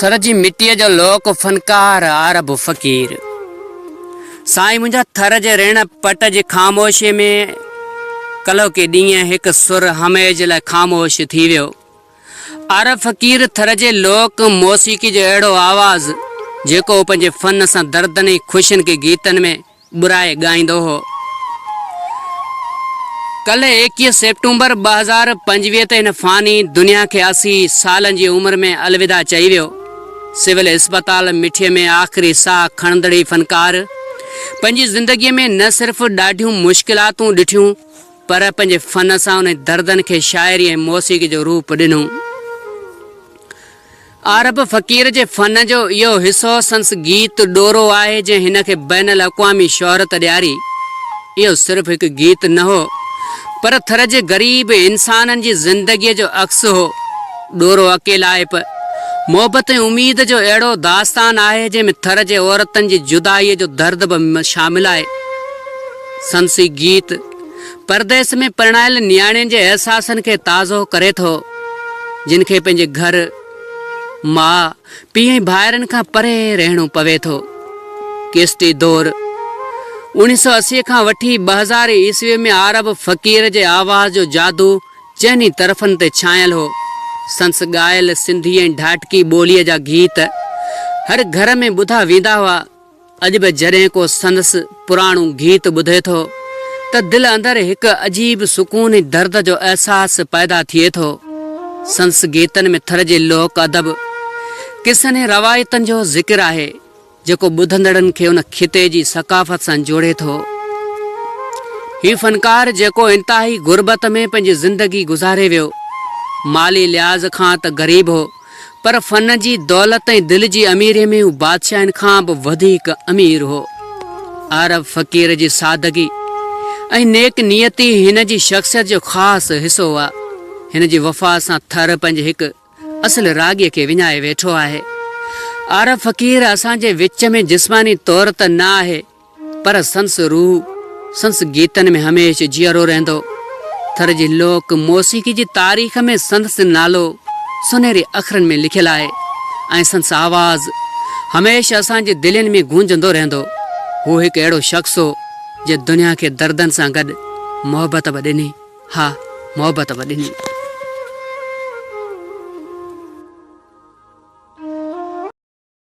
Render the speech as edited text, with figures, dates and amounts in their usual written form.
थर जी मिट्टीअ जो लोक फनकार अरब फ़कीर। साईं मुंहिंजा थर जे ऋण पट जी ख़ामोशीअ में कलो के ॾींहं हिकु सुर हमेज लाइ ख़ामोश थी वियो। अरब फ़कीर थर जे लोक मौसीक़ी जो अहिड़ो आवाज़ जेको पंहिंजे फ़न सां दर्दनि ख़ुशियुनि के गीतनि में ॿुराए ॻाईंदो हो। कल 21 सेप्टेम्बर 2025 ते हिन फ़ानी दुनिया खे 80 सालनि जी उमिरि में अलविदा चई वियो। सिविल अस्पताल मिठीअ में आख़िरी साह खणंदड़ी फ़नकार पंहिंजी ज़िंदगीअ में न सिर्फ़ ॾाढियूं मुश्किलातूं ॾिठियूं पर पंहिंजे फ़न सां उन दर्दनि खे शाइरी ऐं मौसीक़ी जो रूप ॾिनो। अरब फ़कीर जे फ़न जो इहो हिसो संस गीत ॾोरो आहे जंहिं हिन खे बैनुल अक़वामी शोहरत ॾियारी। इहो सिर्फ़ हिकु गीत न हो पर थर जे ग़रीब इंसाननि जी ज़िंदगीअ जो अक्स हो। ॾोरो अकेलाइप मोहबत ऐं उमीद जो अहिड़ो दास्तान आहे जंहिंमें थर जे औरतनि जी जुदाईअ जो दर्द बि शामिल आहे। संसी गीत परदेस में परिणायल नियाणियुनि जे अहसासनि खे ताज़ो करे थो, जिन खे पंहिंजे घर माउ पीउ ऐं भाइरनि खां परे रहणो पवे थो। किश्ती दौर 1980 खां वठी 2000 ईस्वी में अरब फ़कीर जे आवाज़ जो जादू चइनी तरफ़नि ते छायल हो। संस ॻायल सिंधी ऐं ढाटकी ॿोलीअ जा गीत हर घर में ॿुधा वेंदा हुआ। अॼु बि जॾहिं को संदसि पुराणो गीत ॿुधे थो त दिलि अंदरि हिकु अजीब सुकून ऐं दर्द जो अहसासु पैदा थिए थो। संस गीतनि में थर जे लोक अदब किसनि ऐं रवायतनि जो ज़िक्र आहे जेको ॿुधंदड़नि खे उन खिते जी सकाफ़त सां जोड़े थो। हीउ फ़नकार जेको इंतिहाई गुरबत में पंहिंजी ज़िंदगी गुज़ारे वियो, माली लिहाज़ खां त ग़रीब हो पर फ़न जी दौलत ऐं दिलि जी अमीरीअ में हू बादशाहनि खां बि वधीक अमीर हो। अरब फ़कीर जी सादगी ऐं नेक नियती हिन जी शख़्सियत जो ख़ासि हिसो हुआ। हिन जी वफ़ा सां थर पंहिंजे हिकु असल राॻीअ खे विञाए वेठो आहे। अरब फ़कीर असांजे विच में जिस्मानी तौर त न आहे पर संस रूह संस गीतनि में हमेशह जीअरो रहंदो। थर जी लोक मौसीक़ी जी तारीख़ में संस नालो सुनहरे अखरनि में लिखियलु आहे ऐं संस आवाज़ हमेशह असांजे दिलनि में गूंजंदो रहंदो। हू हिकु अहिड़ो शख़्स हो जे दुनिया खे दर्दनि सां गॾु मोहबत बि ॾिनी। हा, मोहबत बि ॾिनी।